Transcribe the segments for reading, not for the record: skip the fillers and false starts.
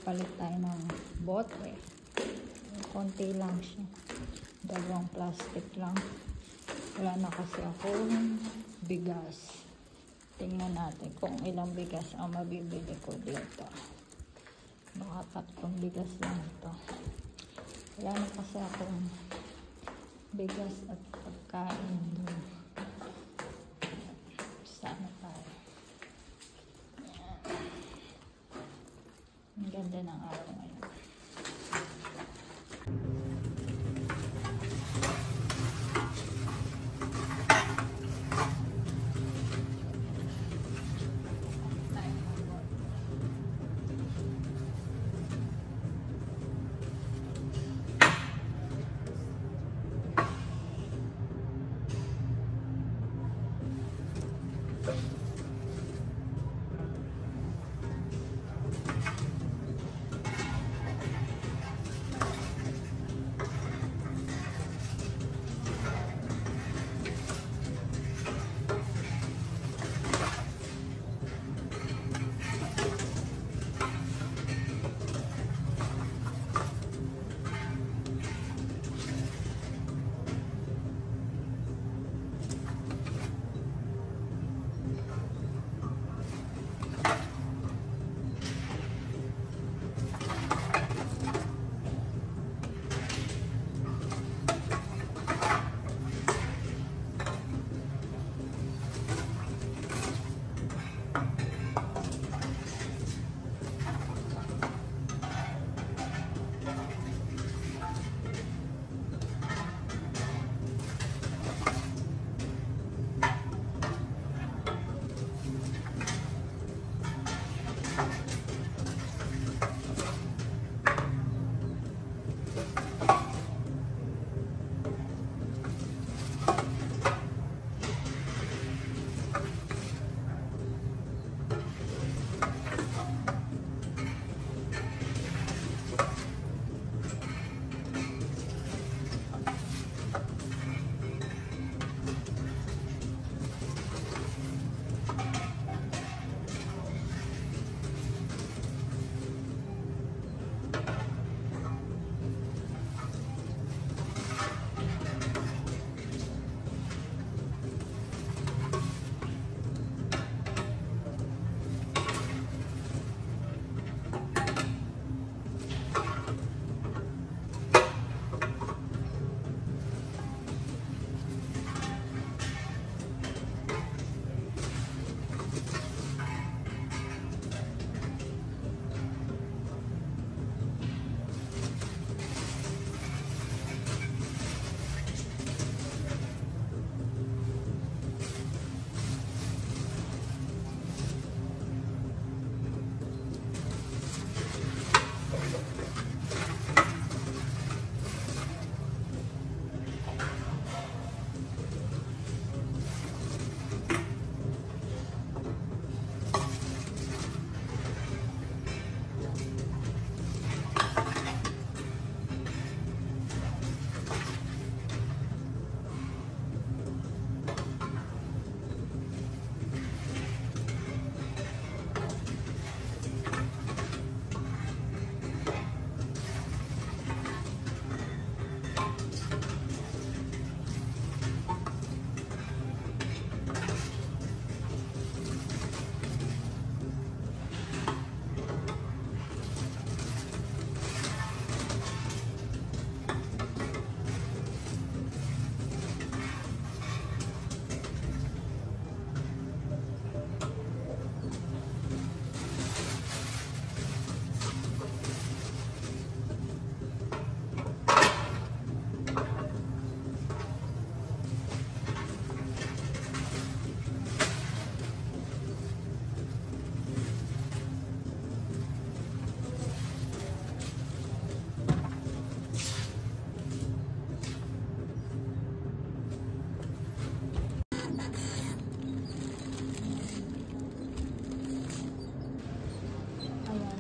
Palit tayo ng bote. Konti lang siya. Dalawang plastic lang. Wala na kasi akong bigas. Tingnan natin kung ilang bigas ang mabibili ko dito. Baka 3 bigas lang ito. Wala na kasi akong bigas at pagkain doon. Sana tayo. Ang ganda ng araw ngayon.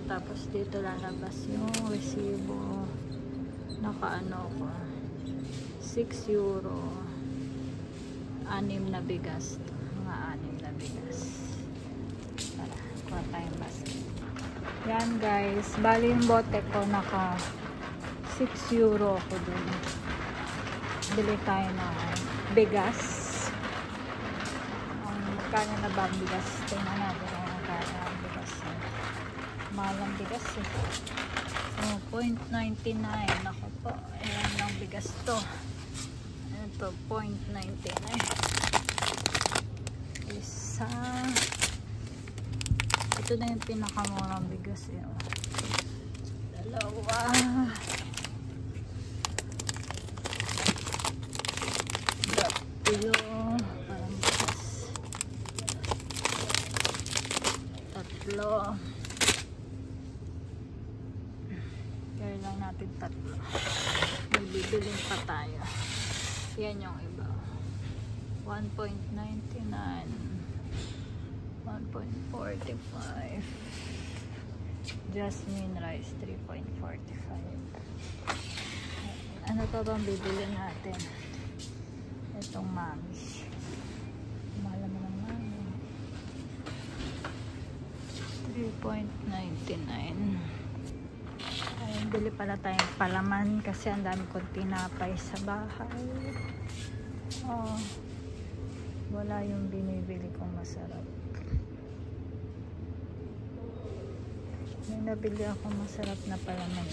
Tapos dito lalabas yung resibo. Nakaano ko. 6 euro. 6 na bigas. Mga 6 na bigas. Tara, kuha tayong basket. Yan guys, bali yung bote ko naka 6 euro ako dun. Bili tayo ng bigas. Magkano na ba ang bigas? Tingnan natin kung magkano ang bigas. Mahal ang bigas eh. Oh, 0.99. Ako po, ayan ang bigas to. Ito, 0.99. Isa. Ito na yung pinakamurang bigas eh. Dalawa. Tatlo. Parang bigas. Tatlo. Kaya lang natin tatlo. May bibilin pa tayo. Yan yung iba. 1.99. 1.45. Jasmine rice 3.45. Ano pa bang bibili natin? Itong mami. Mahal naman ng mami. 3.99. Ayun, bili pala tayong palaman kasi ang dami kong tinapay sa bahay. Oh, wala yung binibili kong masarap. May nabili ako masarap na palaman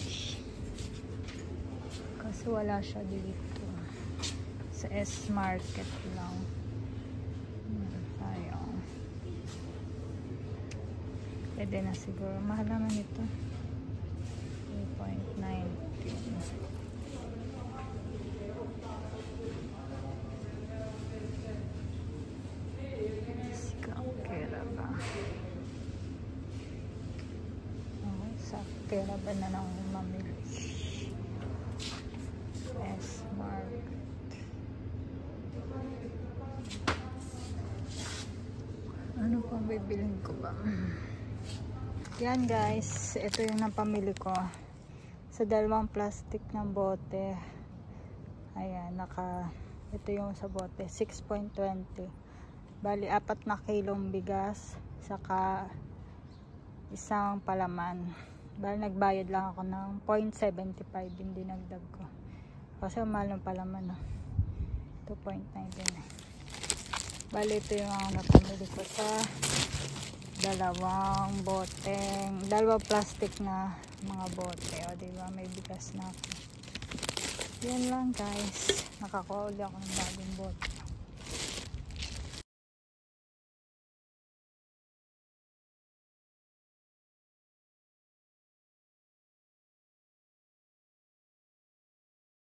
kasi wala siya dito sa S-Market lang. Sayang. Pwede na siguro. Mahal naman ito. 3.19. Pera ba na lang mamili? S-Market. Ano pang bibilin ko ba? Yan guys, ito yung napamili ko sa dalawang plastic ng bote. Ayan, ito yung sa bote 6.20. Bali 4 na kilong bigas saka isang palaman. Bali nagbayad lang ako ng 0.75, hindi nagdag ko kasi mahal ng palaman. 2.99. Bali ito yung napamili ko sa dalawang plastic na mga bote. O diba, may bigas na ako. Yan lang guys, nakakuha ulit ako ng bagong bote.